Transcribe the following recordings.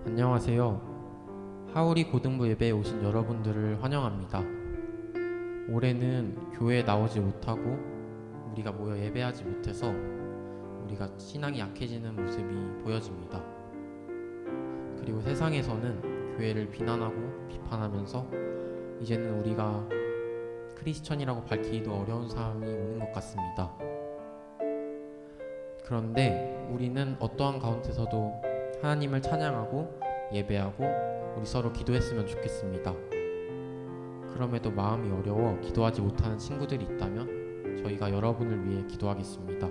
안녕하세요. 하울이 고등부 예배에 오신 여러분들을 환영합니다. 올해는 교회에 나오지 못하고 우리가 모여 예배하지 못해서 우리가 신앙이 약해지는 모습이 보여집니다. 그리고 세상에서는 교회를 비난하고 비판하면서 이제는 우리가 크리스천이라고 밝히기도 어려운 상황이 오는 것 같습니다. 그런데 우리는 어떠한 가운데서도 하나님을 찬양하고 예배하고 우리 서로 기도했으면 좋겠습니다. 그럼에도 마음이 어려워 기도하지 못하는 친구들이 있다면 저희가 여러분을 위해 기도하겠습니다.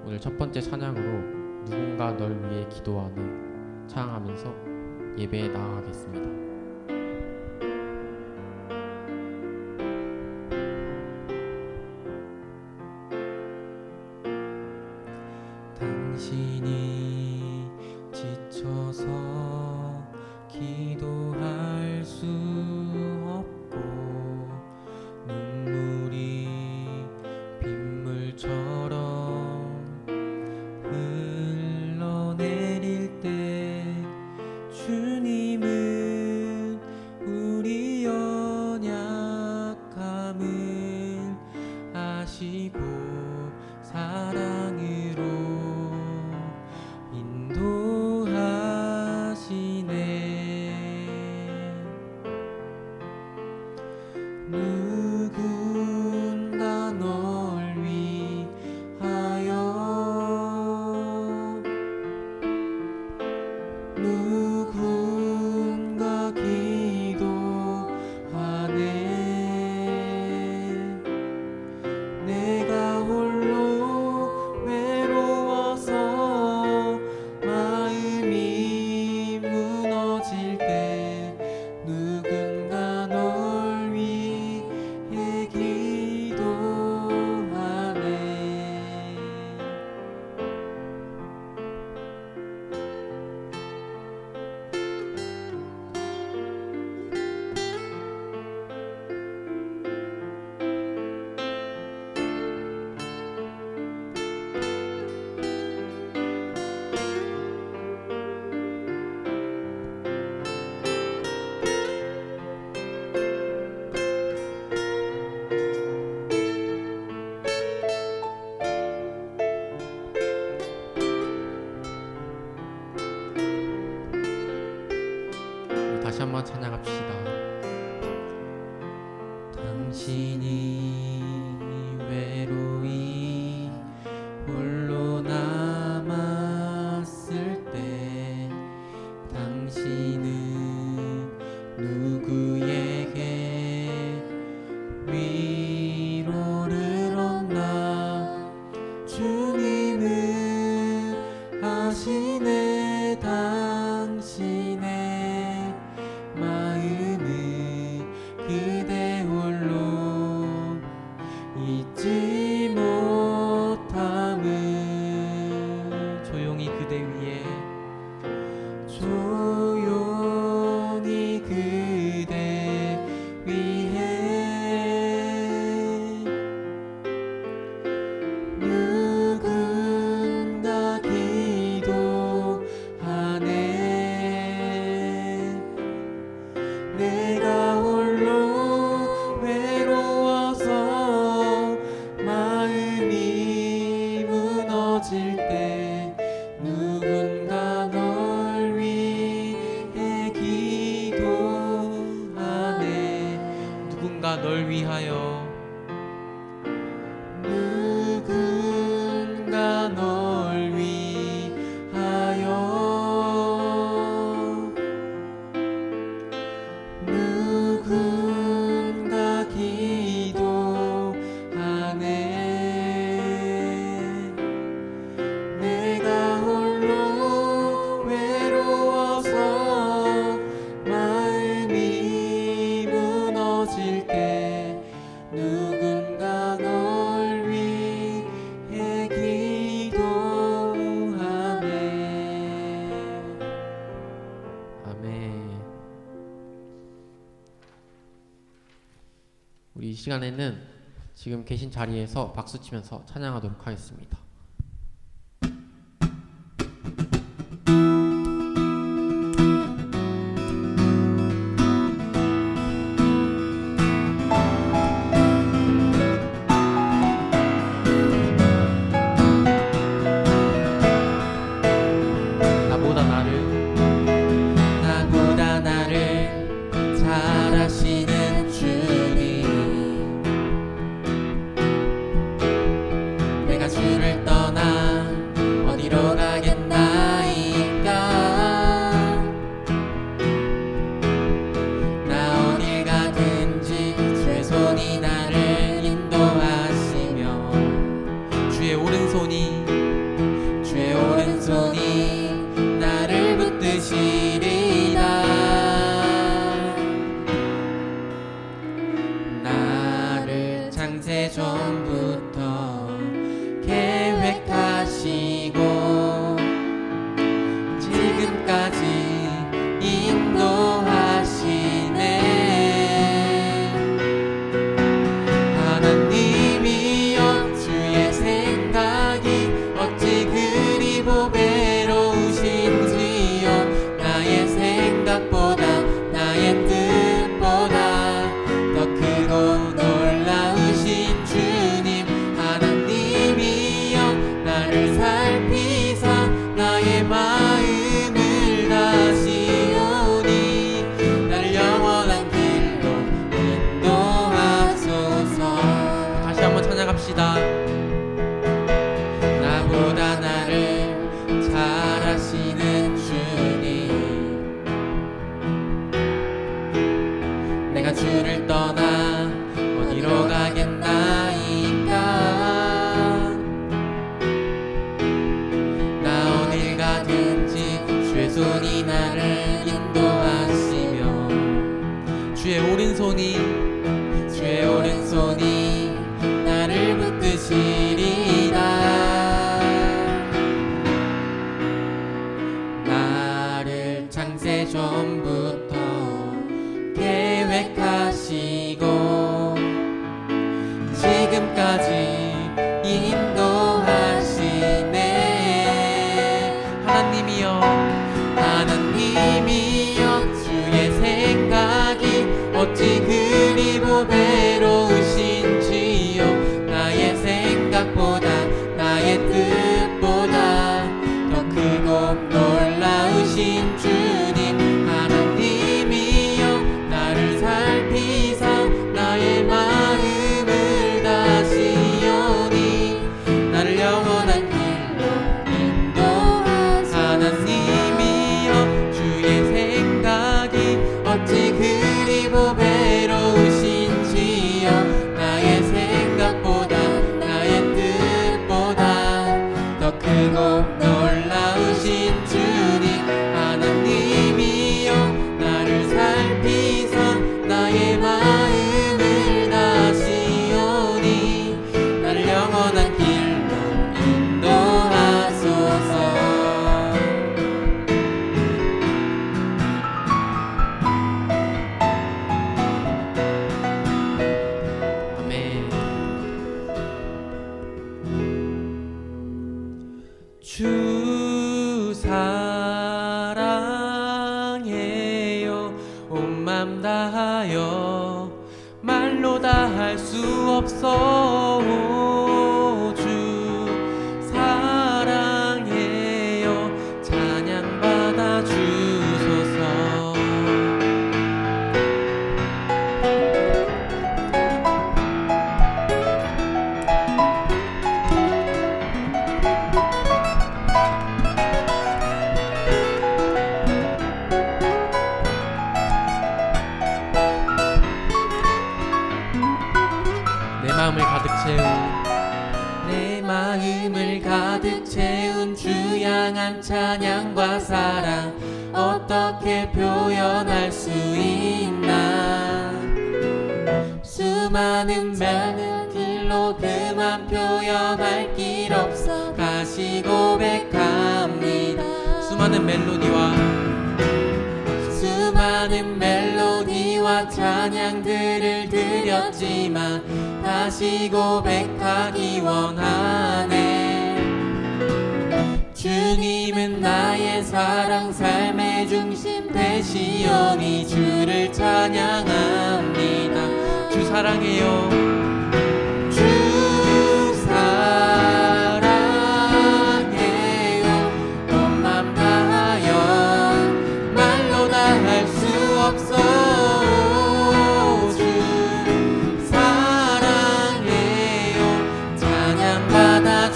오늘 첫 번째 찬양으로 누군가 널 위해 기도하네 찬양하면서 예배에 나아가겠습니다. 당신이 지쳐서 기도할 수 없고 눈물이 빗물처럼 흘러내릴 때 주님은 우리 연약함을 아시고 사랑으로 인도하시네. 누군가 널 위하여 누군가 기도하네. 내가 홀로 외로워서 마음이 무너질 때 누군가 널 위해 기도하네. 다시 한번 찬양합시다. 당신이 외로이 홀로 남았을 때 당신은 누구에게 위로를 얻나. 주님은 아시네. 당신의 마음을 그대 홀로 잊지 못함을. 조용히 그대 위에 조용히 그대 위해 누군가 기도하네. 내가 홀로 외로워서 마음이 무너질 때 누군가 널 위해 기도하네. 누군가 널 위하여 누군가 널 위하여 누군가 기도하네. 내가 홀로 외로워서 마음이 무너질 때 누군가 널 위해 기도하네. 아멘. 우리 이 시간에는 지금 계신 자리에서 박수 치면서 찬양하도록 하겠습니다. 내가 주를 떠나 어디로 가겠나이까. 나 어딜 가든지 주의 손이 나를 인도하시며 주의 오른손이 나를 붙드시리다. 나를 창세 전부터 계획하시고 지금까지 인도하시네. 하나님이여 주의 생각이 어찌 그리 보배로우신지요. 나의 생각보다 나의 뜻보다 더 크고 놀라우신 주님. 하나님이여 나를 살피사 나의 마음을 다시오니 나를 영원한 길로 인도하소서. 다시 한번 찬양합시다. 나보다 나를 잘 아시는 주님. 내가 주를 떠나 어디로 가겠나이까. 나 어딜 가든지 주의 손이 나를 인도하시며 주의 오른손이 나를 붙드시리다. 나를 창세 전부터 계획하시고 지금까지 인도하시네. 하나님이여 주의 생각이 어찌 그리 보배로우신지요. 나의 생각보다 나의 뜻보다 더 크고 놀라우신 주님. 하나님이여 나를 살피사 나의 마음을 다시오니 나를 영원한 길로 인도하소서. 하나님이여 주의 생각이 어찌 그리 보배로우신지요. 나의 생각보다 나의 뜻보다 더 크고 놀라우신 주님. 하나님이여 나를 살피사 나의 마음을 다시오니 나를 영원한 길로 인도하소서. 아멘. 주 사랑해요 온 맘 다하여 말로 다 할 수 없어. 주 사랑해요 찬양 받아 주소서. 내 마음을 가득 채운 주 향한 찬양과 사랑 어떻게 표현할 수 있나. 수많은 멜로디로 그만 표현할 길 없어 다시 고백합니다. 수많은 멜로디와 찬양들을 드렸지만 다시 고백하기 원하네. 주님은 나의 사랑 삶의 중심 되시오니 주를 찬양합니다. 주 사랑해요. 주 사랑해요 온 맘 다하여 말로 다 할 수 없어. 주 사랑해요 찬양 받아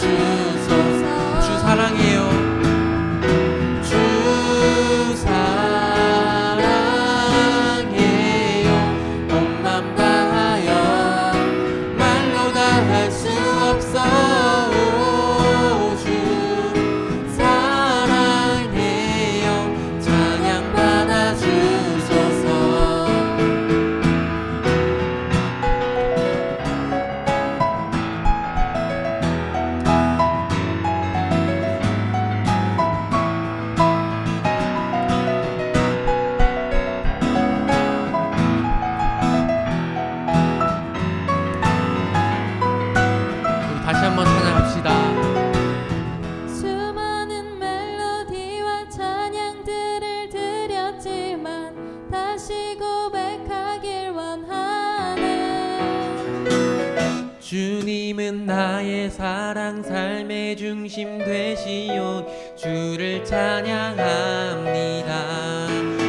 주님은 나의 사랑 삶의 중심 되시오 주를 찬양합니다.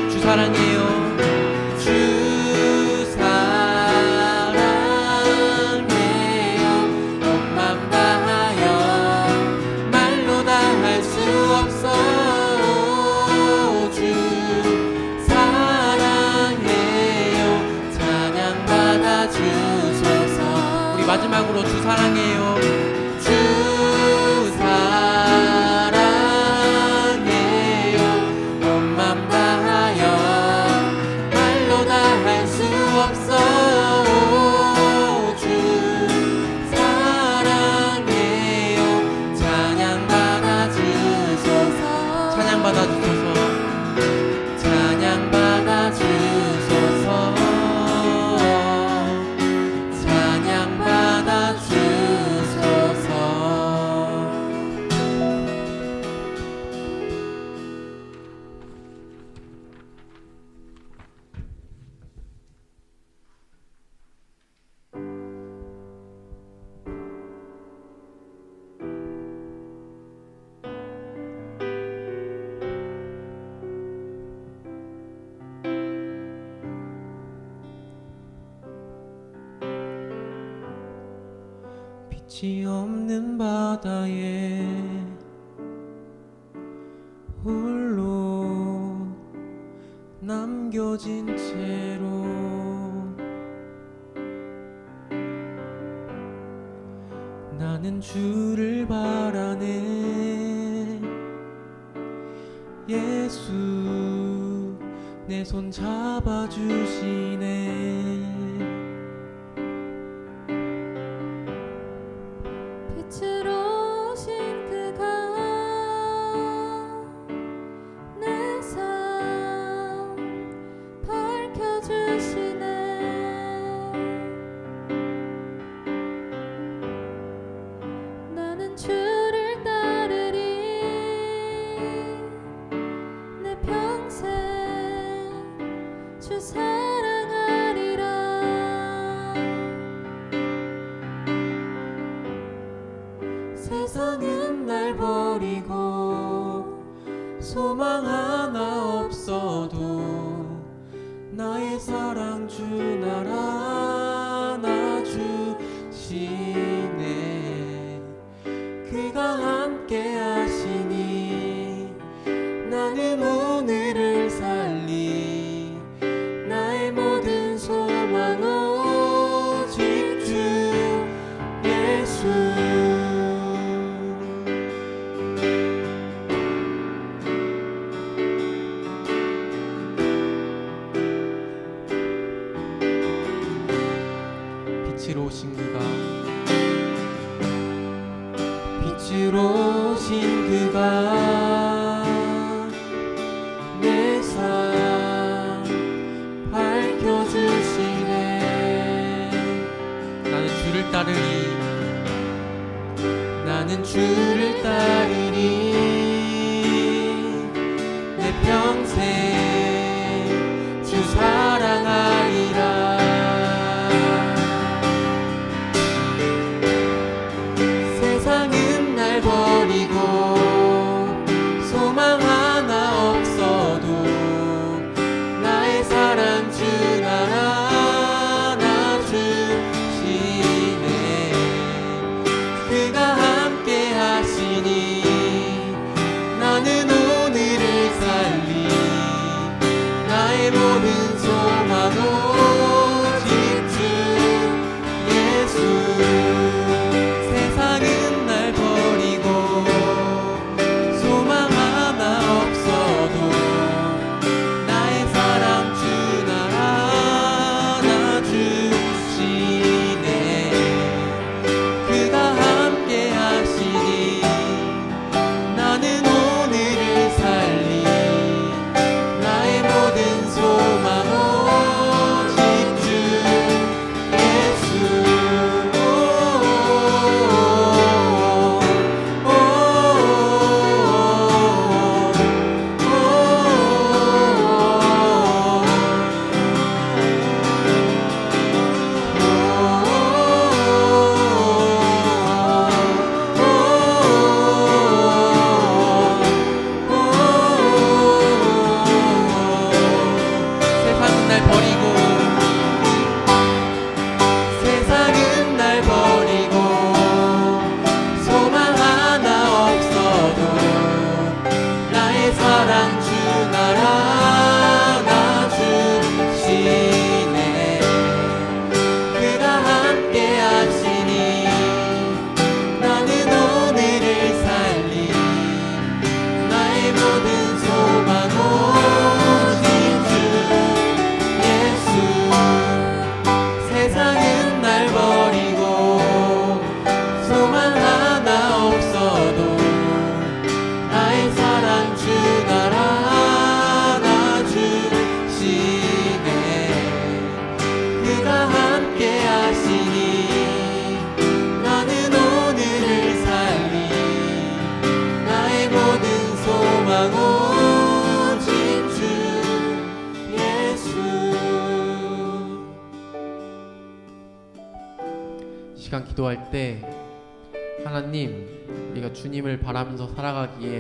주 사랑해요. 주 사랑해요. 온 맘 다하여 말로 다 할 수 없어. 주 사랑해요. 찬양 받아 주소서. 우리 마지막으로 주 사랑해요. 주 사랑해요. 온 맘 다하여 말로 다 할 수 없어. 주 사랑해요. 찬양 받아 주소서. 찬양 받아 주소서. 찬양 받아 주소서. 찬양 받아 주소서. 빛이 없는 바다에 홀로 남겨진 채로 나는 주를 바라네. 예수 내 손 잡아주시네. 빛으로 오신 그가 내 삶 밝혀주시네. 나는 주를 따르리. 내 평생 주 사랑하리라. 세상은 날 버리고 소망 하나 없어도 나의 사랑 주 날 안아주시네. 그가 함께 하시니 나는 오늘을 살리. 나의 모든 소망 오직 주 예수. 빛으로 오신 그가 빛으로 오신 그가 내 삶 밝혀주시네. 나는 주를 따르리. 나는 주를 따르리. 내 평생 주 사랑하리라. 세상은 날 버리고 소망 하나 없어도 나의 사랑 주 날 안아주시네. 그가 함께 하시니 왕 오직 주 예수. 이 시간 기도할 때 하나님, 우리가 주님을 바라면서 살아가기에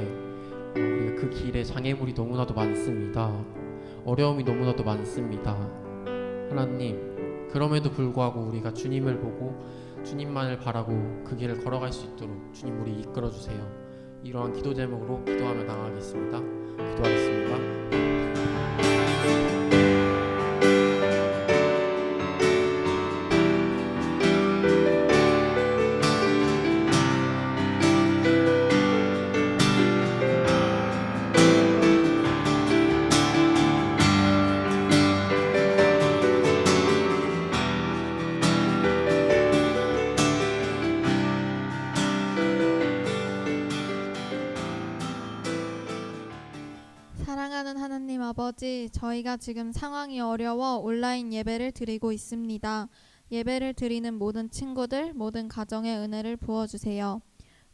우리가 그 길에 장애물이 너무나도 많습니다. 어려움이 너무나도 많습니다. 하나님, 그럼에도 불구하고 우리가 주님을 보고 주님만을 바라고 그 길을 걸어갈 수 있도록 주님 우리 이끌어 주세요. 이러한 기도 제목으로 기도하며 나가겠습니다. 기도하겠습니다. 사랑하는 하나님 아버지, 저희가 지금 상황이 어려워 온라인 예배를 드리고 있습니다. 예배를 드리는 모든 친구들, 모든 가정에 은혜를 부어주세요.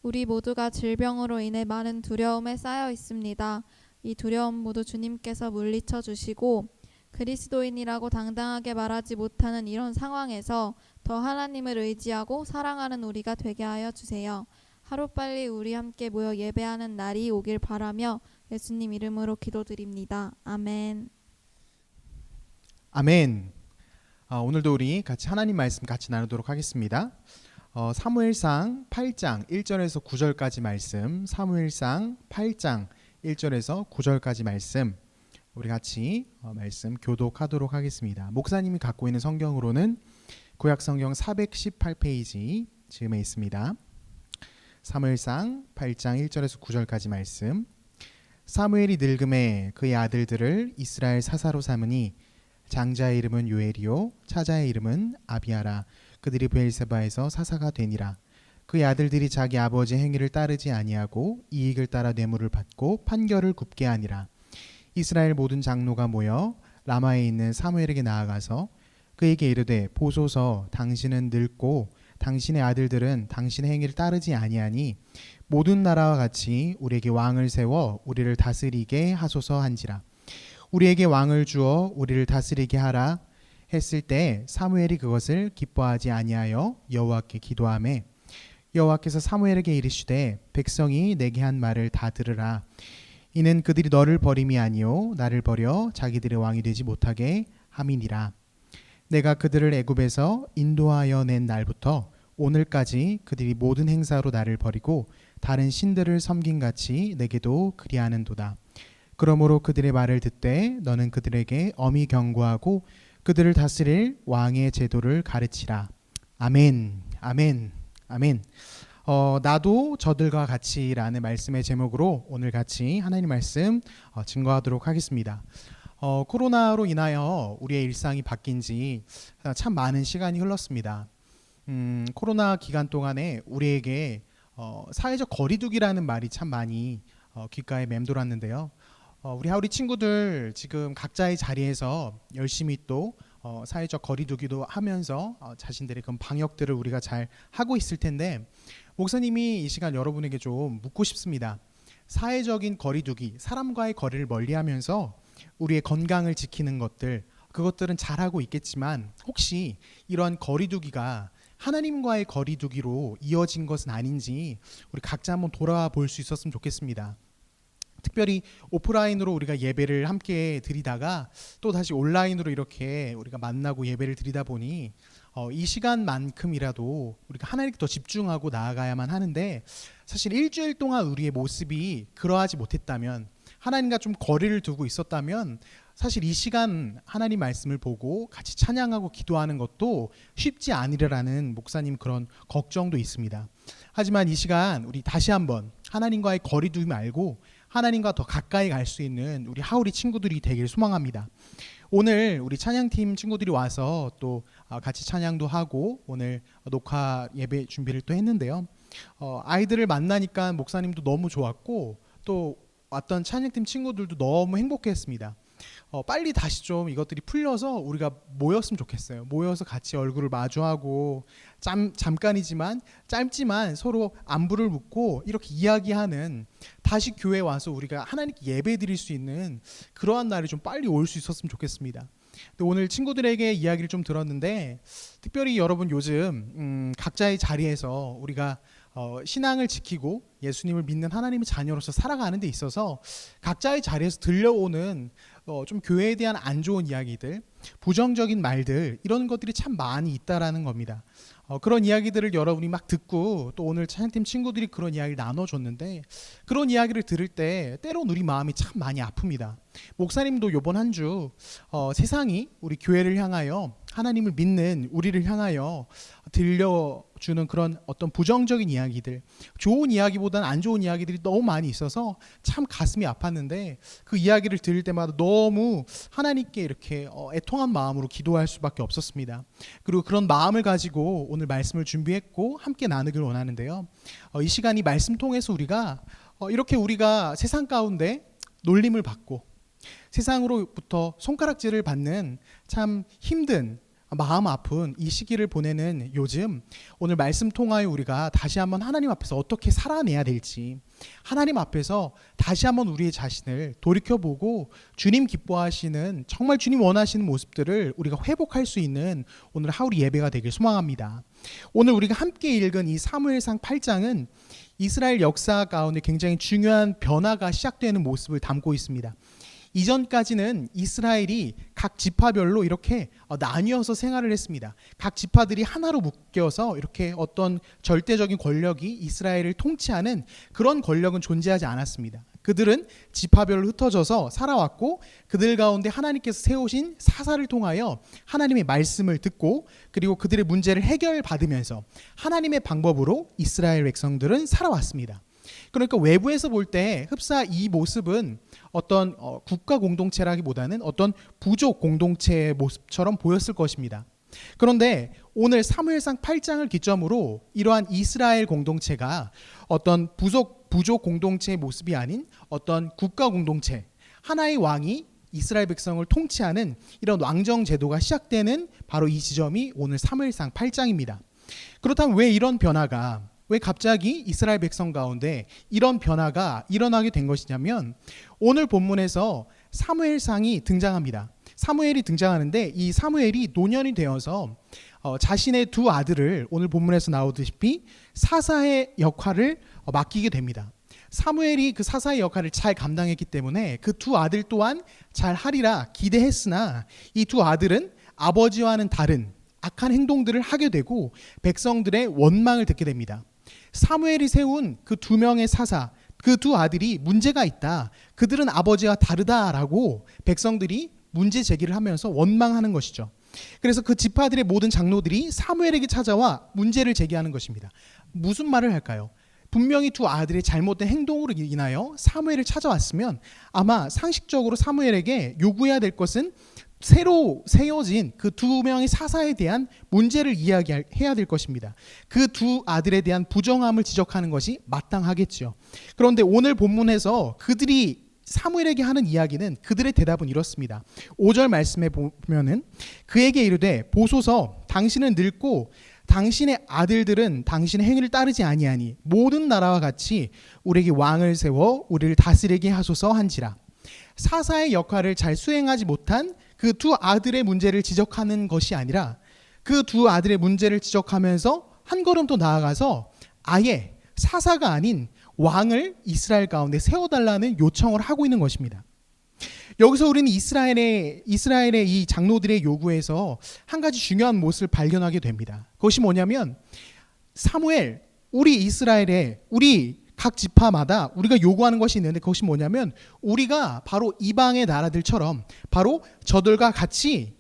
우리 모두가 질병으로 인해 많은 두려움에 쌓여 있습니다. 이 두려움 모두 주님께서 물리쳐 주시고 그리스도인이라고 당당하게 말하지 못하는 이런 상황에서 더 하나님을 의지하고 사랑하는 우리가 되게 하여 주세요. 하루빨리 우리 함께 모여 예배하는 날이 오길 바라며 예수님 이름으로 기도드립니다. 아멘. 아멘. 오늘도 우리 같이 하나님 말씀 같이 나누도록 하겠습니다. 사무엘상 8장 1절에서 9절까지 말씀, 사무엘상 8장 1절에서 9절까지 말씀, 우리 같이 말씀 교독하도록 하겠습니다. 목사님이 갖고 있는 성경으로는 구약성경 418페이지 즈음에 있습니다. 사무엘상 8장 1절에서 9절까지 말씀. 사무엘이 늙음에 그의 아들들을 이스라엘 사사로 삼으니 장자의 이름은 요엘이요 차자의 이름은 아비아라. 그들이 브엘세바에서 사사가 되니라. 그의 아들들이 자기 아버지의 행위를 따르지 아니하고 이익을 따라 뇌물을 받고 판결을 굽게 하니라. 이스라엘 모든 장로가 모여 라마에 있는 사무엘에게 나아가서 그에게 이르되 보소서, 당신은 늙고 당신의 아들들은 당신의 행위를 따르지 아니하니 모든 나라와 같이 우리에게 왕을 세워 우리를 다스리게 하소서 한지라. 우리에게 왕을 주어 우리를 다스리게 하라 했을 때 사무엘이 그것을 기뻐하지 아니하여 여호와께 기도하매 여호와께서 사무엘에게 이르시되 백성이 내게 한 말을 다 들으라. 이는 그들이 너를 버림이 아니요 나를 버려 자기들의 왕이 되지 못하게 함이니라. 내가 그들을 애굽에서 인도하여 낸 날부터 오늘까지 그들이 모든 행사로 나를 버리고 다른 신들을 섬긴같이 내게도 그리하는도다. 그러므로 그들의 말을 듣되 너는 그들에게 엄히 경고하고 그들을 다스릴 왕의 제도를 가르치라. 아멘. 아멘. 아멘. 나도 저들과 같이라는 말씀의 제목으로 오늘 같이 하나님 말씀 증거하도록 하겠습니다. 코로나로 인하여 우리의 일상이 바뀐 지 참 많은 시간이 흘렀습니다. 코로나 기간 동안에 우리에게 사회적 거리두기라는 말이 참 많이 귓가에 맴돌았는데요. 우리 하우리 친구들 지금 각자의 자리에서 열심히 또 사회적 거리두기도 하면서 자신들의 그런 방역들을 우리가 잘 하고 있을 텐데 목사님이 이 시간 여러분에게 좀 묻고 싶습니다. 사회적인 거리두기, 사람과의 거리를 멀리하면서 우리의 건강을 지키는 것들, 그것들은 잘하고 있겠지만 혹시 이러한 거리두기가 하나님과의 거리두기로 이어진 것은 아닌지 우리 각자 한번 돌아와 볼 수 있었으면 좋겠습니다. 특별히 오프라인으로 우리가 예배를 함께 드리다가 또 다시 온라인으로 이렇게 우리가 만나고 예배를 드리다 보니 이 시간만큼이라도 우리가 하나님께 더 집중하고 나아가야만 하는데 사실 일주일 동안 우리의 모습이 그러하지 못했다면 하나님과 좀 거리를 두고 있었다면 사실 이 시간 하나님 말씀을 보고 같이 찬양하고 기도하는 것도 쉽지 않으리라는 목사님 그런 걱정도 있습니다. 하지만 이 시간 우리 다시 한번 하나님과의 거리 두기 말고 하나님과 더 가까이 갈 수 있는 우리 하우리 친구들이 되길 소망합니다. 오늘 우리 찬양팀 친구들이 와서 또 같이 찬양도 하고 오늘 녹화 예배 준비를 또 했는데요. 아이들을 만나니까 목사님도 너무 좋았고 또 왔던 찬양팀 친구들도 너무 행복했습니다. 빨리 다시 좀 이것들이 풀려서 우리가 모였으면 좋겠어요. 모여서 같이 얼굴을 마주하고 잠깐이지만 짧지만 서로 안부를 묻고 이렇게 이야기하는, 다시 교회 와서 우리가 하나님께 예배 드릴 수 있는 그러한 날이 좀 빨리 올 수 있었으면 좋겠습니다. 근데 오늘 친구들에게 이야기를 좀 들었는데, 특별히 여러분 요즘 각자의 자리에서 우리가 신앙을 지키고 예수님을 믿는 하나님의 자녀로서 살아가는 데 있어서 각자의 자리에서 들려오는 좀 교회에 대한 안 좋은 이야기들, 부정적인 말들, 이런 것들이 참 많이 있다라는 겁니다. 그런 이야기들을 여러분이 막 듣고, 또 오늘 찬양팀 친구들이 그런 이야기를 나눠줬는데, 그런 이야기를 들을 때 때론 우리 마음이 참 많이 아픕니다. 목사님도 요번 한 주 세상이 우리 교회를 향하여, 하나님을 믿는 우리를 향하여 들려주는 그런 어떤 부정적인 이야기들, 좋은 이야기보다는 안 좋은 이야기들이 너무 많이 있어서 참 가슴이 아팠는데, 그 이야기를 들을 때마다 너무 하나님께 이렇게 애통한 마음으로 기도할 수밖에 없었습니다. 그리고 그런 마음을 가지고 오늘 말씀을 준비했고 함께 나누길 원하는데요. 이 시간이 말씀 통해서 우리가 이렇게 우리가 세상 가운데 놀림을 받고 세상으로부터 손가락질을 받는 참 힘든, 마음 아픈 이 시기를 보내는 요즘, 오늘 말씀 통하여 우리가 다시 한번 하나님 앞에서 어떻게 살아내야 될지, 하나님 앞에서 다시 한번 우리의 자신을 돌이켜보고 주님 기뻐하시는, 정말 주님 원하시는 모습들을 우리가 회복할 수 있는 오늘 하루 예배가 되길 소망합니다. 오늘 우리가 함께 읽은 이 사무엘상 8장은 이스라엘 역사 가운데 굉장히 중요한 변화가 시작되는 모습을 담고 있습니다. 이전까지는 이스라엘이 각 지파별로 이렇게 나뉘어서 생활을 했습니다. 각 지파들이 하나로 묶여서 이렇게 어떤 절대적인 권력이 이스라엘을 통치하는 그런 권력은 존재하지 않았습니다. 그들은 지파별로 흩어져서 살아왔고, 그들 가운데 하나님께서 세우신 사사를 통하여 하나님의 말씀을 듣고, 그리고 그들의 문제를 해결받으면서 하나님의 방법으로 이스라엘 백성들은 살아왔습니다. 그러니까 외부에서 볼 때 흡사 이 모습은 어떤 국가 공동체라기보다는 어떤 부족 공동체의 모습처럼 보였을 것입니다. 그런데 오늘 사무엘상 8장을 기점으로 이러한 이스라엘 공동체가 어떤 부족 공동체의 모습이 아닌 어떤 국가 공동체, 하나의 왕이 이스라엘 백성을 통치하는 이런 왕정 제도가 시작되는 바로 이 지점이 오늘 사무엘상 8장입니다. 그렇다면 왜 갑자기 이스라엘 백성 가운데 이런 변화가 일어나게 된 것이냐면, 오늘 본문에서 사무엘상이 등장합니다. 사무엘이 등장하는데, 이 사무엘이 노년이 되어서 자신의 두 아들을 오늘 본문에서 나오듯이 사사의 역할을 맡기게 됩니다. 사무엘이 그 사사의 역할을 잘 감당했기 때문에 그 두 아들 또한 잘 하리라 기대했으나, 이 두 아들은 아버지와는 다른 악한 행동들을 하게 되고 백성들의 원망을 듣게 됩니다. 사무엘이 세운 그 두 명의 사사, 그 두 아들이 문제가 있다, 그들은 아버지와 다르다라고 백성들이 문제 제기를 하면서 원망하는 것이죠. 그래서 그 지파들의 모든 장로들이 사무엘에게 찾아와 문제를 제기하는 것입니다. 무슨 말을 할까요? 분명히 두 아들의 잘못된 행동으로 인하여 사무엘을 찾아왔으면 아마 상식적으로 사무엘에게 요구해야 될 것은 새로 세워진 그 두 명의 사사에 대한 문제를 이야기해야 될 것입니다. 그 두 아들에 대한 부정함을 지적하는 것이 마땅하겠죠. 그런데 오늘 본문에서 그들이 사무엘에게 하는 이야기는, 그들의 대답은 이렇습니다. 5절 말씀에 보면은 그에게 이르되 보소서 당신은 늙고 당신의 아들들은 당신의 행위를 따르지 아니하니 모든 나라와 같이 우리에게 왕을 세워 우리를 다스리게 하소서 한지라. 사사의 역할을 잘 수행하지 못한 그 두 아들의 문제를 지적하는 것이 아니라, 그 두 아들의 문제를 지적하면서 한 걸음 더 나아가서 아예 사사가 아닌 왕을 이스라엘 가운데 세워달라는 요청을 하고 있는 것입니다. 여기서 우리는 이스라엘의 이 장로들의 요구에서 한 가지 중요한 모습을 발견하게 됩니다. 그것이 뭐냐면, 사무엘, 우리 각 지파마다 우리가 요구하는 것이 있는데, 그것이 뭐냐면 우리가 바로 이방의 나라들처럼 바로 저들과 같이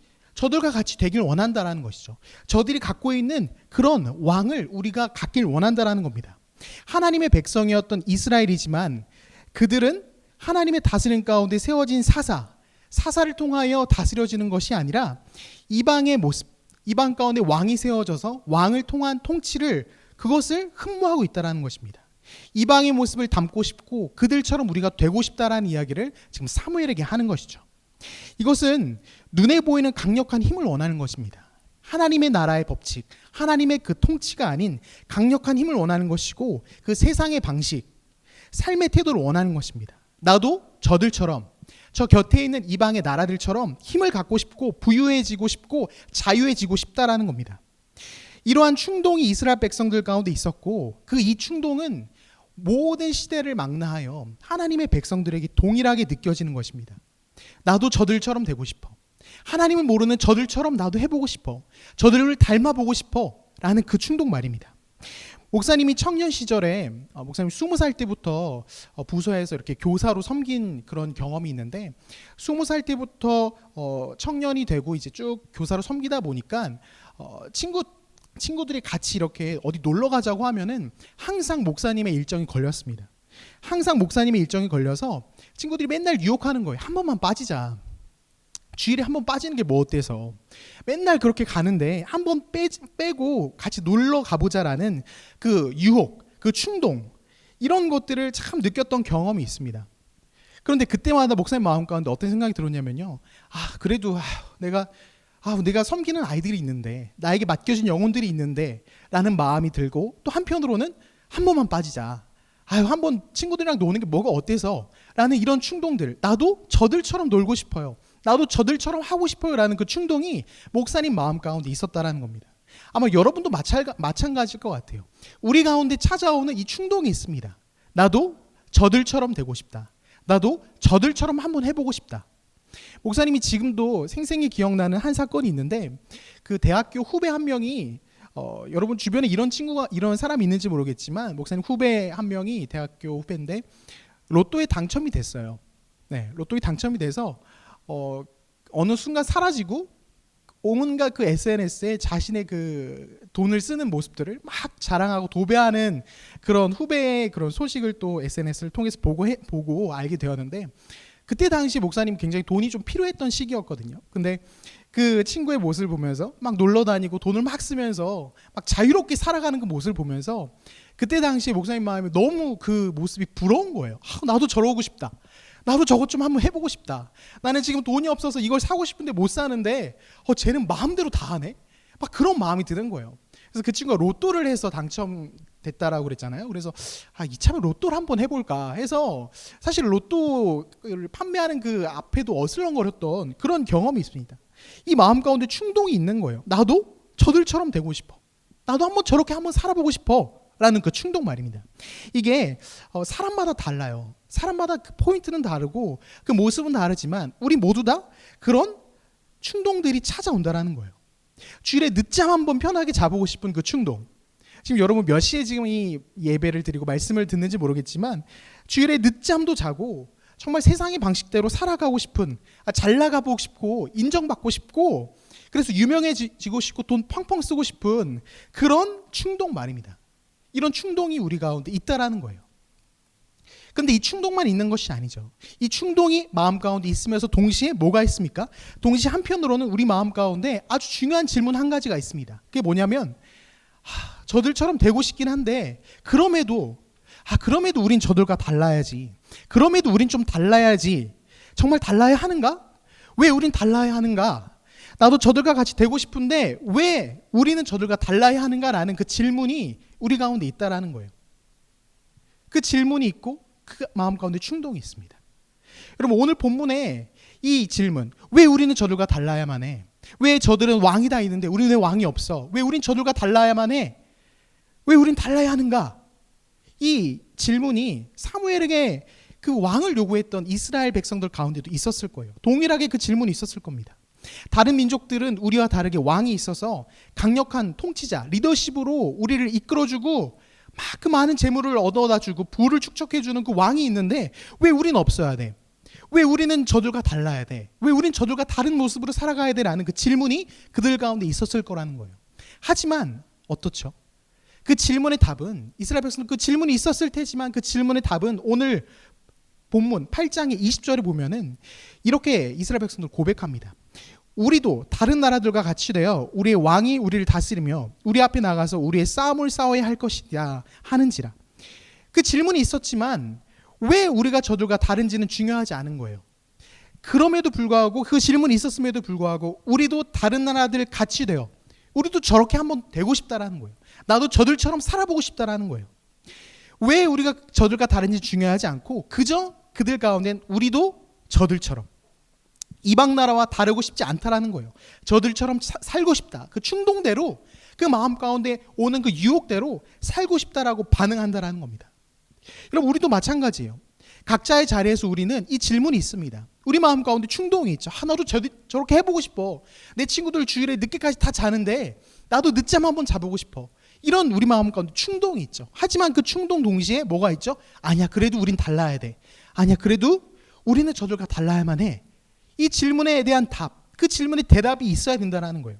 되길 원한다라는 것이죠. 저들이 갖고 있는 그런 왕을 우리가 갖길 원한다라는 겁니다. 하나님의 백성이었던 이스라엘이지만 그들은 하나님의 다스림 가운데 세워진 사사를 통하여 다스려지는 것이 아니라 이방의 모습, 이방 가운데 왕이 세워져서 왕을 통한 통치를, 그것을 흠모하고 있다라는 것입니다. 이방의 모습을 담고 싶고 그들처럼 우리가 되고 싶다라는 이야기를 지금 사무엘에게 하는 것이죠. 이것은 눈에 보이는 강력한 힘을 원하는 것입니다. 하나님의 나라의 법칙, 하나님의 그 통치가 아닌 강력한 힘을 원하는 것이고 그 세상의 방식, 삶의 태도를 원하는 것입니다. 나도 저들처럼 저 곁에 있는 이방의 나라들처럼 힘을 갖고 싶고 부유해지고 싶고 자유해지고 싶다라는 겁니다. 이러한 충동이 이스라엘 백성들 가운데 있었고 그 이 충동은 모든 시대를 망라하여 하나님의 백성들에게 동일하게 느껴지는 것입니다. 나도 저들처럼 되고 싶어. 하나님을 모르는 저들처럼 나도 해보고 싶어. 저들을 닮아보고 싶어 라는 그 충동 말입니다. 목사님이 청년 시절에 목사님 20살 때부터 부서에서 이렇게 교사로 섬긴 그런 경험이 있는데 20살 때부터 청년이 되고 이제 쭉 교사로 섬기다 보니까 친구들이 같이 이렇게 어디 놀러 가자고 하면은 항상 목사님의 일정이 걸렸습니다. 항상 목사님의 일정이 걸려서 친구들이 맨날 유혹하는 거예요. 한 번만 빠지자. 주일에 한 번 빠지는 게 뭐 어때서. 맨날 그렇게 가는데 한 번 빼고 같이 놀러 가보자라는 그 유혹, 그 충동, 이런 것들을 참 느꼈던 경험이 있습니다. 그런데 그때마다 목사님 마음 가운데 어떤 생각이 들었냐면요. 그래도 내가 섬기는 아이들이 있는데, 나에게 맡겨진 영혼들이 있는데 라는 마음이 들고, 또 한편으로는 한 번만 빠지자. 한번 친구들이랑 노는 게 뭐가 어때서 라는 이런 충동들, 나도 저들처럼 놀고 싶어요, 나도 저들처럼 하고 싶어요 라는 그 충동이 목사님 마음 가운데 있었다라는 겁니다. 아마 여러분도 마찬가지일 것 같아요. 우리 가운데 찾아오는 이 충동이 있습니다. 나도 저들처럼 되고 싶다, 나도 저들처럼 한번 해보고 싶다. 목사님이 지금도 생생히 기억나는 한 사건이 있는데, 그 대학교 후배 한 명이 여러분 주변에 이런 사람이 있는지 모르겠지만 목사님 후배 한 명이 대학교 후배인데 로또에 당첨이 됐어요. 네, 로또에 당첨이 돼서 어느 순간 사라지고 온갖 그 SNS에 자신의 그 돈을 쓰는 모습들을 막 자랑하고 도배하는 그런 후배의 그런 소식을 또 SNS를 통해서 보고 알게 되었는데, 그때 당시 목사님 굉장히 돈이 좀 필요했던 시기였거든요. 근데 그 친구의 모습을 보면서 막 놀러 다니고 돈을 막 쓰면서 막 자유롭게 살아가는 그 모습을 보면서 그때 당시 목사님 마음에 너무 그 모습이 부러운 거예요. 나도 저러고 싶다, 나도 저것 좀 한번 해보고 싶다, 나는 지금 돈이 없어서 이걸 사고 싶은데 못 사는데 쟤는 마음대로 다 하네, 막 그런 마음이 드는 거예요. 그래서 그 친구가 로또를 해서 당첨됐다라고 그랬잖아요. 그래서 이참에 로또를 한번 해볼까 해서 사실 로또를 판매하는 그 앞에도 어슬렁거렸던 그런 경험이 있습니다. 이 마음 가운데 충동이 있는 거예요. 나도 저들처럼 되고 싶어, 나도 한번 저렇게 한번 살아보고 싶어 라는 그 충동 말입니다. 이게 사람마다 달라요. 사람마다 그 포인트는 다르고 그 모습은 다르지만 우리 모두 다 그런 충동들이 찾아온다라는 거예요. 주일에 늦잠 한번 편하게 자보고 싶은 그 충동. 지금 여러분 몇 시에 지금 이 예배를 드리고 말씀을 듣는지 모르겠지만 주일에 늦잠도 자고 정말 세상의 방식대로 살아가고 싶은, 잘 나가보고 싶고 인정받고 싶고 그래서 유명해지고 싶고 돈 펑펑 쓰고 싶은 그런 충동 말입니다. 이런 충동이 우리 가운데 있다라는 거예요. 그런데 이 충동만 있는 것이 아니죠. 이 충동이 마음 가운데 있으면서 동시에 뭐가 있습니까? 동시에 한편으로는 우리 마음 가운데 아주 중요한 질문 한 가지가 있습니다. 그게 뭐냐면 저들처럼 되고 싶긴 한데 그럼에도 우린 저들과 달라야지, 그럼에도 우린 좀 달라야지, 정말 달라야 하는가? 왜 우린 달라야 하는가? 나도 저들과 같이 되고 싶은데 왜 우리는 저들과 달라야 하는가라는 그 질문이 우리 가운데 있다라는 거예요. 그 질문이 있고 그 마음 가운데 충동이 있습니다. 여러분 오늘 본문에 이 질문, 왜 우리는 저들과 달라야만 해? 왜 저들은 왕이 다 있는데 우리는 왜 왕이 없어? 왜 우린 저들과 달라야만 해? 왜 우린 달라야 하는가? 이 질문이 사무엘에게 그 왕을 요구했던 이스라엘 백성들 가운데도 있었을 거예요. 동일하게 그 질문이 있었을 겁니다. 다른 민족들은 우리와 다르게 왕이 있어서 강력한 통치자, 리더십으로 우리를 이끌어주고 막 그 많은 재물을 얻어다주고 부를 축적해주는 그 왕이 있는데 왜 우린 없어야 돼? 왜 우리는 저들과 달라야 돼? 왜 우린 저들과 다른 모습으로 살아가야 돼? 라는 그 질문이 그들 가운데 있었을 거라는 거예요. 하지만 어떻죠? 그 질문의 답은, 이스라엘 백성들 그 질문이 있었을 테지만 그 질문의 답은 오늘 본문 8장의 20절에 보면은 이렇게 이스라엘 백성들 고백합니다. 우리도 다른 나라들과 같이 되어 우리의 왕이 우리를 다스리며 우리 앞에 나가서 우리의 싸움을 싸워야 할 것이야 하는지라. 그 질문이 있었지만 왜 우리가 저들과 다른지는 중요하지 않은 거예요. 그럼에도 불구하고 그 질문이 있었음에도 불구하고 우리도 다른 나라들 같이 돼요. 우리도 저렇게 한번 되고 싶다라는 거예요. 나도 저들처럼 살아보고 싶다라는 거예요. 왜 우리가 저들과 다른지 중요하지 않고 그저 그들 가운데 우리도 저들처럼 이방 나라와 다르고 싶지 않다라는 거예요. 저들처럼 살고 싶다. 그 충동대로 그 마음 가운데 오는 그 유혹대로 살고 싶다라고 반응한다라는 겁니다. 여러분 우리도 마찬가지예요. 각자의 자리에서 우리는 이 질문이 있습니다. 우리 마음 가운데 충동이 있죠. 나도 저렇게 해보고 싶어. 내 친구들 주일에 늦게까지 다 자는데 나도 늦잠 한번 자보고 싶어. 이런 우리 마음 가운데 충동이 있죠. 하지만 그 충동 동시에 뭐가 있죠? 아니야 그래도 우린 달라야 돼. 아니야 그래도 우리는 저들과 달라야만 해. 이 질문에 대한 답, 그 질문에 대답이 있어야 된다는 거예요.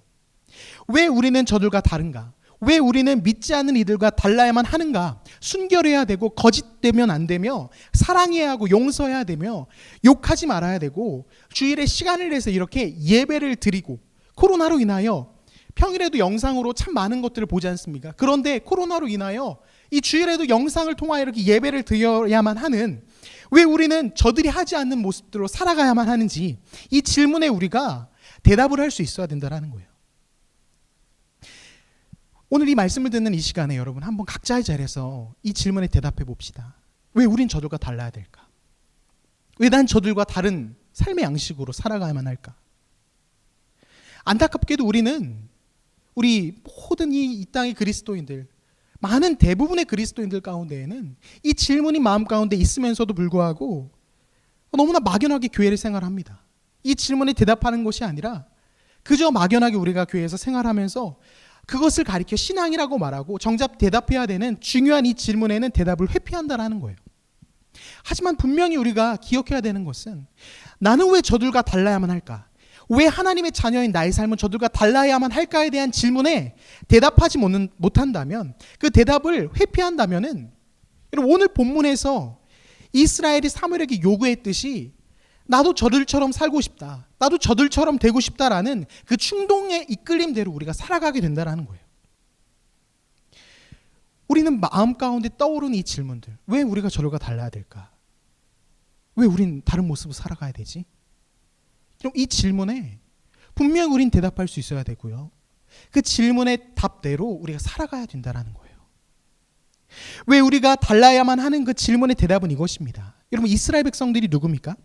왜 우리는 저들과 다른가? 왜 우리는 믿지 않는 이들과 달라야만 하는가? 순결해야 되고 거짓되면 안 되며 사랑해야 하고 용서해야 되며 욕하지 말아야 되고 주일에 시간을 내서 이렇게 예배를 드리고 코로나로 인하여 평일에도 영상으로 참 많은 것들을 보지 않습니까? 그런데 코로나로 인하여 이 주일에도 영상을 통하여 이렇게 예배를 드려야만 하는 왜 우리는 저들이 하지 않는 모습들로 살아가야만 하는지 이 질문에 우리가 대답을 할 수 있어야 된다는 거예요. 오늘 이 말씀을 듣는 이 시간에 여러분 한번 각자의 자리에서 이 질문에 대답해 봅시다. 왜 우린 저들과 달라야 될까? 왜 난 저들과 다른 삶의 양식으로 살아가야만 할까? 안타깝게도 우리 모든 이 땅의 그리스도인들 많은 대부분의 그리스도인들 가운데에는 이 질문이 마음 가운데 있으면서도 불구하고 너무나 막연하게 교회를 생활합니다. 이 질문에 대답하는 것이 아니라 그저 막연하게 우리가 교회에서 생활하면서 그것을 가리켜 신앙이라고 말하고 정작 대답해야 되는 중요한 이 질문에는 대답을 회피한다라는 거예요. 하지만 분명히 우리가 기억해야 되는 것은 나는 왜 저들과 달라야만 할까? 왜 하나님의 자녀인 나의 삶은 저들과 달라야만 할까에 대한 질문에 대답하지 못한다면 그 대답을 회피한다면은 여러분 오늘 본문에서 이스라엘이 사무엘에게 요구했듯이 나도 저들처럼 살고 싶다. 나도 저들처럼 되고 싶다라는 그 충동의 이끌림대로 우리가 살아가게 된다는 거예요. 우리는 마음 가운데 떠오르는 이 질문들. 왜 우리가 저들과 달라야 될까? 왜 우린 다른 모습으로 살아가야 되지? 이 질문에 분명히 우린 대답할 수 있어야 되고요. 그 질문의 답대로 우리가 살아가야 된다는 거예요. 왜 우리가 달라야만 하는 그 질문의 대답은 이것입니다. 여러분 이스라엘 백성들이 누굽니까?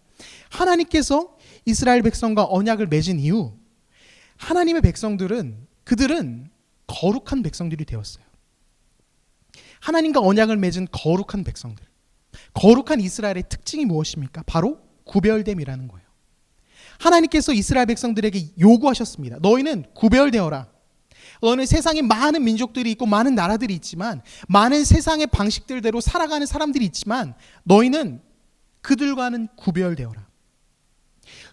하나님께서 이스라엘 백성과 언약을 맺은 이후 하나님의 백성들은 그들은 거룩한 백성들이 되었어요. 하나님과 언약을 맺은 거룩한 백성들. 거룩한 이스라엘의 특징이 무엇입니까? 바로 구별됨이라는 거예요. 하나님께서 이스라엘 백성들에게 요구하셨습니다. 너희는 구별되어라. 너희는 세상에 많은 민족들이 있고 많은 나라들이 있지만 많은 세상의 방식들대로 살아가는 사람들이 있지만 너희는 그들과는 구별되어라.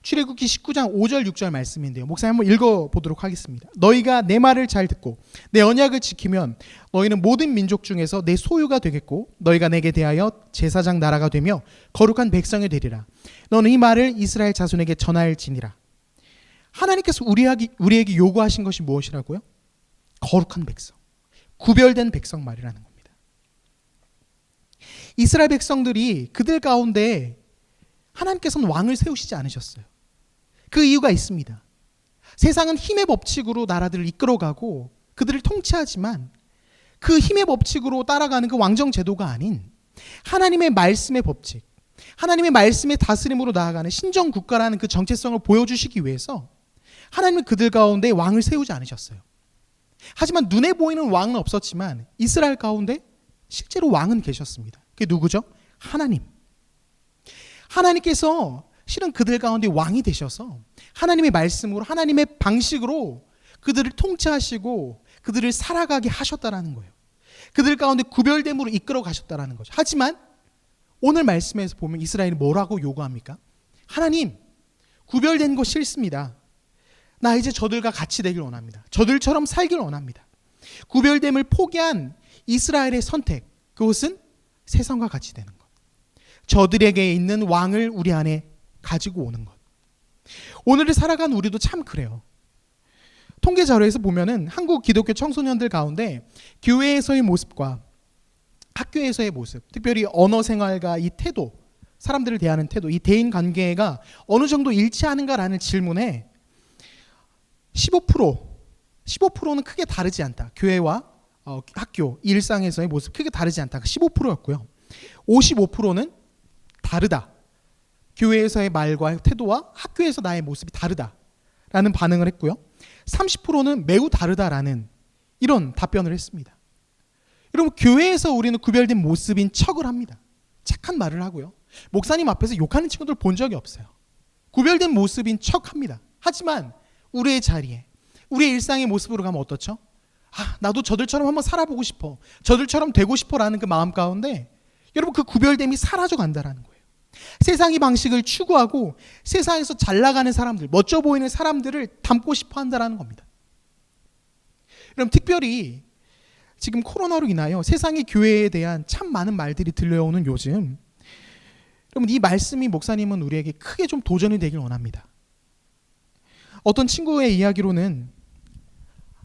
출애굽기 19장 5절 6절 말씀인데요. 목사님 한번 읽어보도록 하겠습니다. 너희가 내 말을 잘 듣고 내 언약을 지키면 너희는 모든 민족 중에서 내 소유가 되겠고 너희가 내게 대하여 제사장 나라가 되며 거룩한 백성이 되리라. 너는 이 말을 이스라엘 자손에게 전할지니라. 하나님께서 우리에게 요구하신 것이 무엇이라고요? 거룩한 백성, 구별된 백성 말이라는 겁니다. 이스라엘 백성들이 그들 가운데 하나님께서는 왕을 세우시지 않으셨어요. 그 이유가 있습니다. 세상은 힘의 법칙으로 나라들을 이끌어가고 그들을 통치하지만 그 힘의 법칙으로 따라가는 그 왕정 제도가 아닌 하나님의 말씀의 법칙, 하나님의 말씀의 다스림으로 나아가는 신정 국가라는 그 정체성을 보여주시기 위해서 하나님은 그들 가운데 왕을 세우지 않으셨어요. 하지만 눈에 보이는 왕은 없었지만 이스라엘 가운데 실제로 왕은 계셨습니다. 그게 누구죠? 하나님. 하나님께서 실은 그들 가운데 왕이 되셔서 하나님의 말씀으로 하나님의 방식으로 그들을 통치하시고 그들을 살아가게 하셨다라는 거예요. 그들 가운데 구별됨으로 이끌어 가셨다라는 거죠. 하지만 오늘 말씀에서 보면 이스라엘이 뭐라고 요구합니까? 하나님, 구별된 거 싫습니다. 나 이제 저들과 같이 되길 원합니다. 저들처럼 살길 원합니다. 구별됨을 포기한 이스라엘의 선택, 그것은 세상과 같이 되는 것. 저들에게 있는 왕을 우리 안에 가지고 오는 것. 오늘을 살아가는 우리도 참 그래요. 통계 자료에서 보면은 한국 기독교 청소년들 가운데 교회에서의 모습과 학교에서의 모습, 특별히 언어 생활과 이 태도, 사람들을 대하는 태도, 이 대인 관계가 어느 정도 일치하는가라는 질문에 15%는 크게 다르지 않다. 교회와 학교, 일상에서의 모습 크게 다르지 않다. 15%였고요. 55%는 다르다. 교회에서의 말과 태도와 학교에서 나의 모습이 다르다라는 반응을 했고요. 30%는 매우 다르다라는 이런 답변을 했습니다. 여러분, 교회에서 우리는 구별된 모습인 척을 합니다. 착한 말을 하고요. 목사님 앞에서 욕하는 친구들 본 적이 없어요. 구별된 모습인 척합니다. 하지만 우리의 자리에, 우리의 일상의 모습으로 가면 어떻죠? 나도 저들처럼 한번 살아보고 싶어, 저들처럼 되고 싶어라는 그 마음 가운데 여러분, 그 구별됨이 사라져 간다라는 거예요. 세상의 방식을 추구하고 세상에서 잘 나가는 사람들, 멋져 보이는 사람들을 닮고 싶어 한다라는 겁니다. 여러분, 특별히 지금 코로나로 인하여 세상의 교회에 대한 참 많은 말들이 들려오는 요즘, 여러분, 이 말씀이 목사님은 우리에게 크게 좀 도전이 되길 원합니다. 어떤 친구의 이야기로는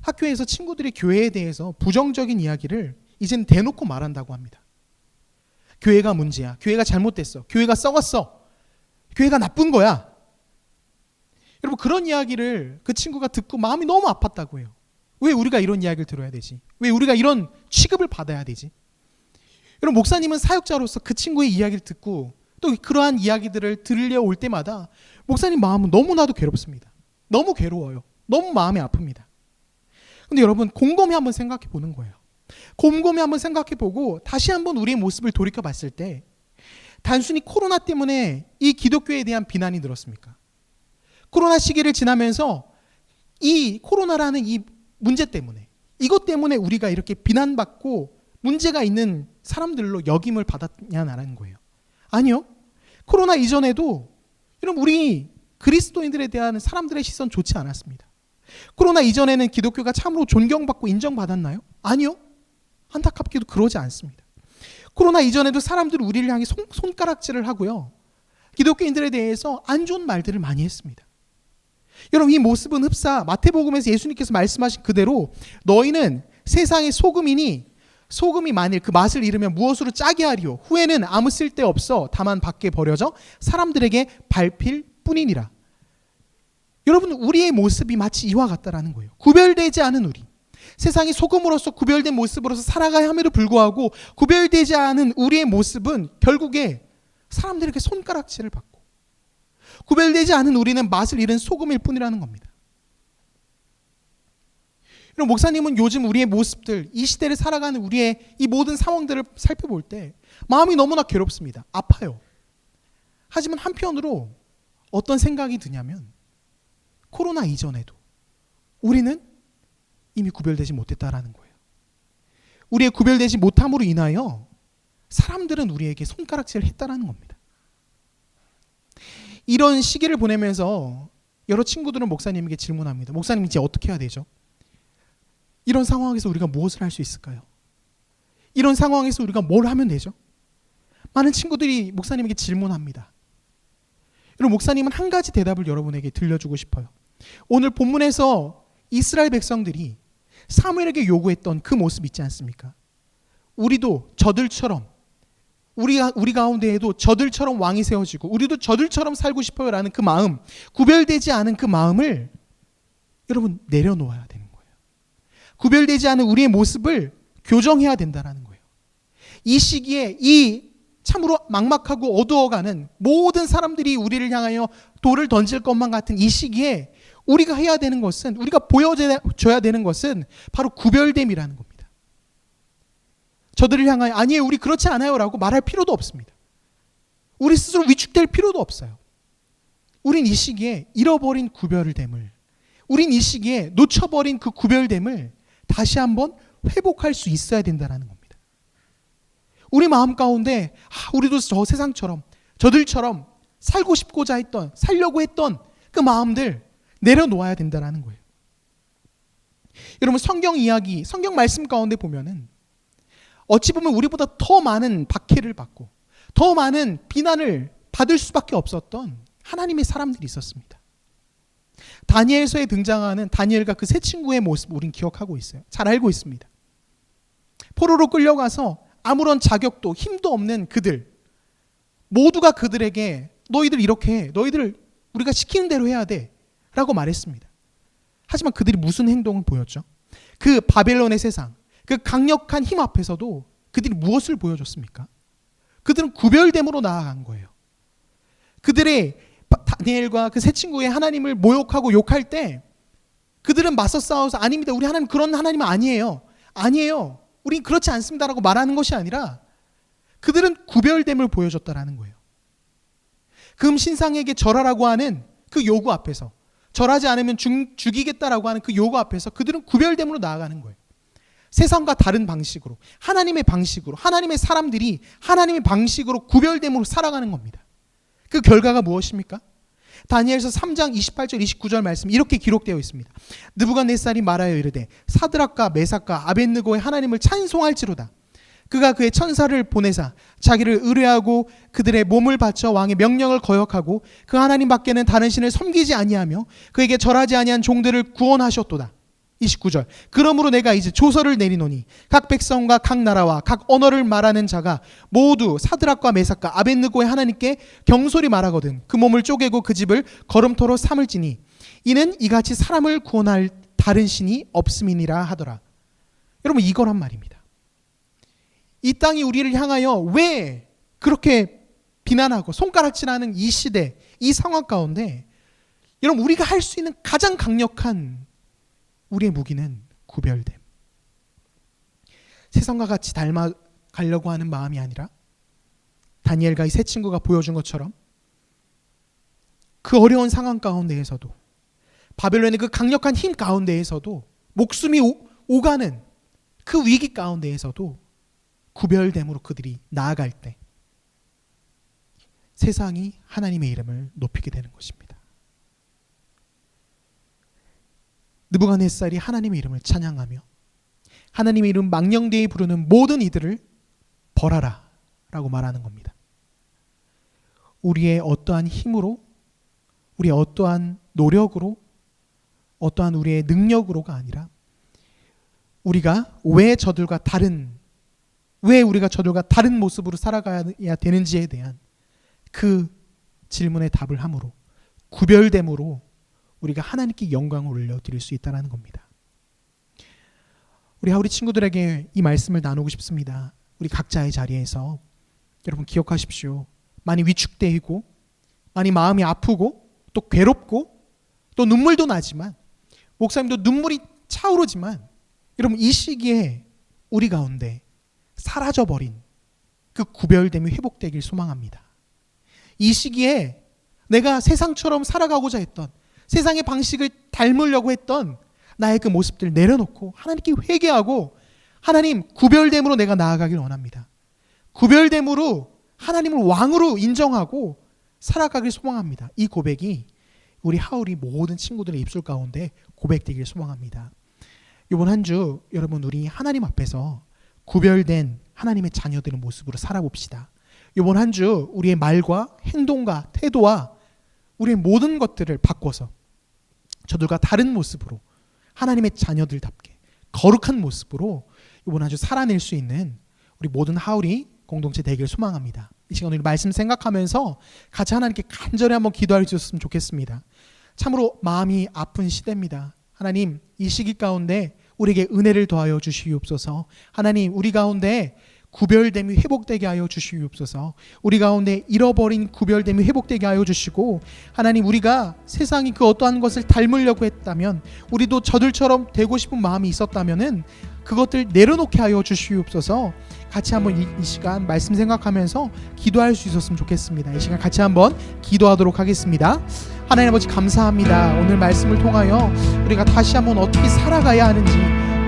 학교에서 친구들이 교회에 대해서 부정적인 이야기를 이제는 대놓고 말한다고 합니다. 교회가 문제야, 교회가 잘못됐어, 교회가 썩었어, 교회가 나쁜 거야. 여러분, 그런 이야기를 그 친구가 듣고 마음이 너무 아팠다고 해요. 왜 우리가 이런 이야기를 들어야 되지? 왜 우리가 이런 취급을 받아야 되지? 여러분, 목사님은 사역자로서 그 친구의 이야기를 듣고 또 그러한 이야기들을 들려올 때마다 목사님 마음은 너무나도 괴롭습니다. 너무 괴로워요. 너무 마음이 아픕니다. 근데 여러분, 곰곰이 한번 생각해 보는 거예요. 곰곰이 한번 생각해 보고 다시 한번 우리의 모습을 돌이켜 봤을 때 단순히 코로나 때문에 이 기독교에 대한 비난이 늘었습니까? 코로나 시기를 지나면서 이 코로나라는 이 문제 때문에, 이것 때문에 우리가 이렇게 비난받고 문제가 있는 사람들로 역임을 받았냐라는 거예요. 아니요. 코로나 이전에도 여러분, 우리 그리스도인들에 대한 사람들의 시선 좋지 않았습니다. 코로나 이전에는 기독교가 참으로 존경받고 인정받았나요? 아니요. 안타깝게도 그러지 않습니다. 코로나 이전에도 사람들은 우리를 향해 손가락질을 하고요, 기독교인들에 대해서 안 좋은 말들을 많이 했습니다. 여러분, 이 모습은 흡사 마태복음에서 예수님께서 말씀하신 그대로 너희는 세상의 소금이니 소금이 만일 그 맛을 잃으면 무엇으로 짜게 하리요? 후에는 아무 쓸데없어 다만 밖에 버려져 사람들에게 밟힐 뿐이니라. 여러분, 우리의 모습이 마치 이와 같다라는 거예요. 구별되지 않은 우리, 세상의 소금으로서 구별된 모습으로서 살아가야 함에도 불구하고 구별되지 않은 우리의 모습은 결국에 사람들에게 손가락질을 받고, 구별되지 않은 우리는 맛을 잃은 소금일 뿐이라는 겁니다. 여러분, 목사님은 요즘 우리의 모습들, 이 시대를 살아가는 우리의 이 모든 상황들을 살펴볼 때 마음이 너무나 괴롭습니다. 아파요. 하지만 한편으로 어떤 생각이 드냐면, 코로나 이전에도 우리는 이미 구별되지 못했다라는 거예요. 우리의 구별되지 못함으로 인하여 사람들은 우리에게 손가락질을 했다라는 겁니다. 이런 시기를 보내면서 여러 친구들은 목사님에게 질문합니다. 목사님, 이제 어떻게 해야 되죠? 이런 상황에서 우리가 무엇을 할 수 있을까요? 이런 상황에서 우리가 뭘 하면 되죠? 많은 친구들이 목사님에게 질문합니다. 여러분, 목사님은 한 가지 대답을 여러분에게 들려주고 싶어요. 오늘 본문에서 이스라엘 백성들이 사무엘에게 요구했던 그 모습 있지 않습니까? 우리도 저들처럼, 우리 가운데에도 저들처럼 왕이 세워지고 우리도 저들처럼 살고 싶어요 라는 그 마음, 구별되지 않은 그 마음을 여러분 내려놓아야 되는 거예요. 구별되지 않은 우리의 모습을 교정해야 된다는 거예요. 이 시기에 이 참으로 막막하고 어두워가는 모든 사람들이 우리를 향하여 돌을 던질 것만 같은 이 시기에 우리가 해야 되는 것은, 우리가 보여줘야 되는 것은 바로 구별됨이라는 겁니다. 저들을 향하여 아니에요, 우리 그렇지 않아요 라고 말할 필요도 없습니다. 우리 스스로 위축될 필요도 없어요. 우린 이 시기에 잃어버린 구별됨을, 우린 이 시기에 놓쳐버린 그 구별됨을 다시 한번 회복할 수 있어야 된다는 겁니다. 우리 마음 가운데 우리도 저 세상처럼 저들처럼 살고 싶고자 했던, 살려고 했던 그 마음들 내려놓아야 된다는 거예요. 여러분, 성경 이야기, 성경 말씀 가운데 보면은 어찌 보면 우리보다 더 많은 박해를 받고 더 많은 비난을 받을 수밖에 없었던 하나님의 사람들이 있었습니다. 다니엘서에 등장하는 다니엘과 그 세 친구의 모습 우린 기억하고 있어요. 잘 알고 있습니다. 포로로 끌려가서 아무런 자격도 힘도 없는 그들, 모두가 그들에게 너희들 이렇게 해, 너희들 우리가 시키는 대로 해야 돼 라고 말했습니다. 하지만 그들이 무슨 행동을 보였죠? 그 바벨론의 세상, 그 강력한 힘 앞에서도 그들이 무엇을 보여줬습니까? 그들은 구별됨으로 나아간 거예요. 그들의 다니엘과 그 세 친구의 하나님을 모욕하고 욕할 때 그들은 맞서 싸워서 아닙니다, 우리 하나님 그런 하나님은 아니에요, 아니에요, 우린 그렇지 않습니다라고 말하는 것이 아니라 그들은 구별됨을 보여줬다라는 거예요. 금 신상에게 절하라고 하는 그 요구 앞에서, 절하지 않으면 죽이겠다라고 하는 그 요구 앞에서 그들은 구별됨으로 나아가는 거예요. 세상과 다른 방식으로, 하나님의 방식으로, 하나님의 사람들이 하나님의 방식으로 구별됨으로 살아가는 겁니다. 그 결과가 무엇입니까? 다니엘서 3장 28절 29절 말씀 이렇게 기록되어 있습니다. 느부갓네살이 말하여 이르되 사드락과 메삭과 아벳느고의 하나님을 찬송할지로다. 그가 그의 천사를 보내사 자기를 의뢰하고 그들의 몸을 바쳐 왕의 명령을 거역하고 그 하나님 밖에는 다른 신을 섬기지 아니하며 그에게 절하지 아니한 종들을 구원하셨도다. 29절 그러므로 내가 이제 조서를 내리노니 각 백성과 각 나라와 각 언어를 말하는 자가 모두 사드락과 메삭과 아벳느고의 하나님께 경솔히 말하거든 그 몸을 쪼개고 그 집을 거름토로 삼을지니 이는 이같이 사람을 구원할 다른 신이 없음이니라 하더라. 여러분, 이거란 말입니다. 이 땅이 우리를 향하여 왜 그렇게 비난하고 손가락질하는 이 시대, 이 상황 가운데 여러분, 우리가 할 수 있는 가장 강력한 우리의 무기는 구별됨. 세상과 같이 닮아가려고 하는 마음이 아니라 다니엘과 이 세 친구가 보여준 것처럼 그 어려운 상황 가운데에서도, 바벨론의 그 강력한 힘 가운데에서도, 목숨이 오가는 그 위기 가운데에서도 구별됨으로 그들이 나아갈 때 세상이 하나님의 이름을 높이게 되는 것입니다. 느부갓네살이 하나님의 이름을 찬양하며 하나님의 이름 망령되이 부르는 모든 이들을 벌하라 라고 말하는 겁니다. 우리의 어떠한 힘으로, 우리의 어떠한 노력으로, 어떠한 우리의 능력으로가 아니라 우리가 왜 우리가 저들과 다른 모습으로 살아가야 되는지에 대한 그 질문에 답을 함으로, 구별됨으로 우리가 하나님께 영광을 올려드릴 수 있다는 겁니다. 우리 하우리 친구들에게 이 말씀을 나누고 싶습니다. 우리 각자의 자리에서 여러분 기억하십시오. 많이 위축되고 많이 마음이 아프고 또 괴롭고 또 눈물도 나지만, 목사님도 눈물이 차오르지만, 여러분 이 시기에 우리 가운데 사라져버린 그 구별됨이 회복되길 소망합니다. 이 시기에 내가 세상처럼 살아가고자 했던, 세상의 방식을 닮으려고 했던 나의 그 모습들 내려놓고 하나님께 회개하고 하나님 구별됨으로 내가 나아가길 원합니다. 구별됨으로 하나님을 왕으로 인정하고 살아가길 소망합니다. 이 고백이 우리 하울이 모든 친구들의 입술 가운데 고백되길 소망합니다. 이번 한 주 여러분, 우리 하나님 앞에서 구별된 하나님의 자녀들의 모습으로 살아봅시다. 이번 한 주 우리의 말과 행동과 태도와 우리의 모든 것들을 바꿔서 저들과 다른 모습으로 하나님의 자녀들답게 거룩한 모습으로 이번 한 주 살아낼 수 있는 우리 모든 하울이 공동체 되기를 소망합니다. 이 시간 우리 말씀 생각하면서 같이 하나님께 간절히 한번 기도할 수 있었으면 좋겠습니다. 참으로 마음이 아픈 시대입니다. 하나님, 이 시기 가운데 우리에게 은혜를 더하여 주시옵소서. 하나님, 우리 가운데 구별됨이 회복되게 하여 주시옵소서. 우리 가운데 잃어버린 구별됨이 회복되게 하여 주시고, 하나님, 우리가 세상이 그 어떠한 것을 닮으려고 했다면, 우리도 저들처럼 되고 싶은 마음이 있었다면은 그것들 내려놓게 하여 주시옵소서. 같이 한번 이 시간 말씀 생각하면서 기도할 수 있었으면 좋겠습니다. 이 시간 같이 한번 기도하도록 하겠습니다. 하나님 아버지, 감사합니다. 오늘 말씀을 통하여 우리가 다시 한번 어떻게 살아가야 하는지,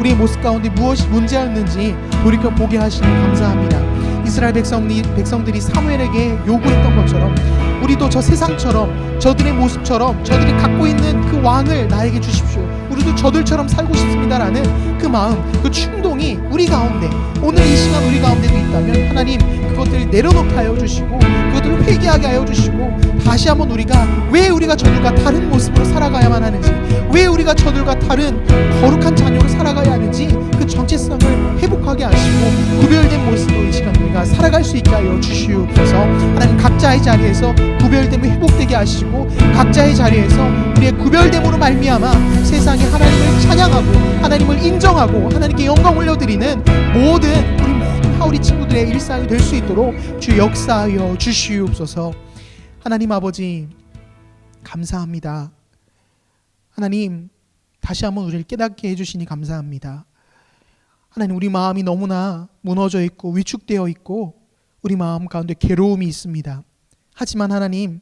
우리의 모습 가운데 무엇이 문제였는지 돌이켜보게 하시니 감사합니다. 이스라엘 백성들이 사무엘에게 요구했던 것처럼 우리도 저 세상처럼, 저들의 모습처럼, 저들이 갖고 있는 그 왕을 나에게 주십시오, 우리도 저들처럼 살고 싶습니다라는 그 마음, 그 충동이 우리 가운데, 오늘 이 시간 우리 가운데도 있다면 하나님, 그 그것들을 내려놓게 하여 주시고 그것들을 회개하게 하여 주시고 다시 한번 우리가 왜 우리가 저들과 다른 모습으로 살아가야만 하는지, 왜 우리가 저들과 다른 거룩한 자녀로 살아가야 하는지 그 정체성을 회복하게 하시고 구별된 모습으로 이 시간 우리가 살아갈 수 있게 하여 주시옵소서. 하나님 각자의 자리에서 구별됨을 회복되게 하시고 각자의 자리에서 우리의 구별됨으로 말미암아 세상에 하나님을 찬양하고 하나님을 인정하고 하나님께 영광 올려드리는 모든 우리 하우리 친구들의 일상이 될 수 있도록 주 역사하여 주시옵소서. 하나님 아버지 감사합니다. 하나님 다시 한번 우리를 깨닫게 해주시니 감사합니다. 하나님 우리 마음이 너무나 무너져 있고 위축되어 있고 우리 마음 가운데 괴로움이 있습니다. 하지만 하나님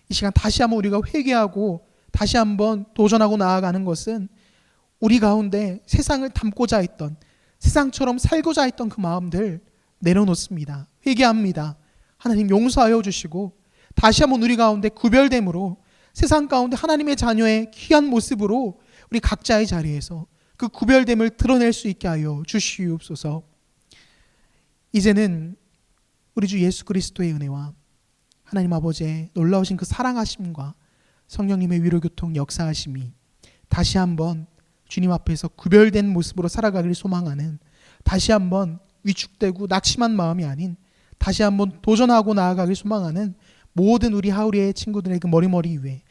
이 시간 다시 한번 우리가 회개하고 다시 한번 도전하고 나아가는 것은 우리 가운데 세상을 닮고자 했던, 세상처럼 살고자 했던 그 마음들 내려놓습니다. 회개합니다. 하나님 용서하여 주시고 다시 한번 우리 가운데 구별됨으로 세상 가운데 하나님의 자녀의 귀한 모습으로 우리 각자의 자리에서 그 구별됨을 드러낼 수 있게 하여 주시옵소서. 이제는 우리 주 예수 그리스도의 은혜와 하나님 아버지의 놀라우신 그 사랑하심과 성령님의 위로교통 역사하심이 다시 한번 주님 앞에서 구별된 모습으로 살아가기를 소망하는, 다시 한번 위축되고 낙심한 마음이 아닌 다시 한번 도전하고 나아가길 소망하는 모든 우리 하우리의 친구들의 그 머리 위에,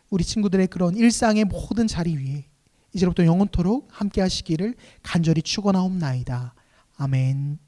우리 친구들의 그런 일상의 모든 자리 위에 이제부터 영원토록 함께 하시기를 간절히 축원하옵나이다. 아멘.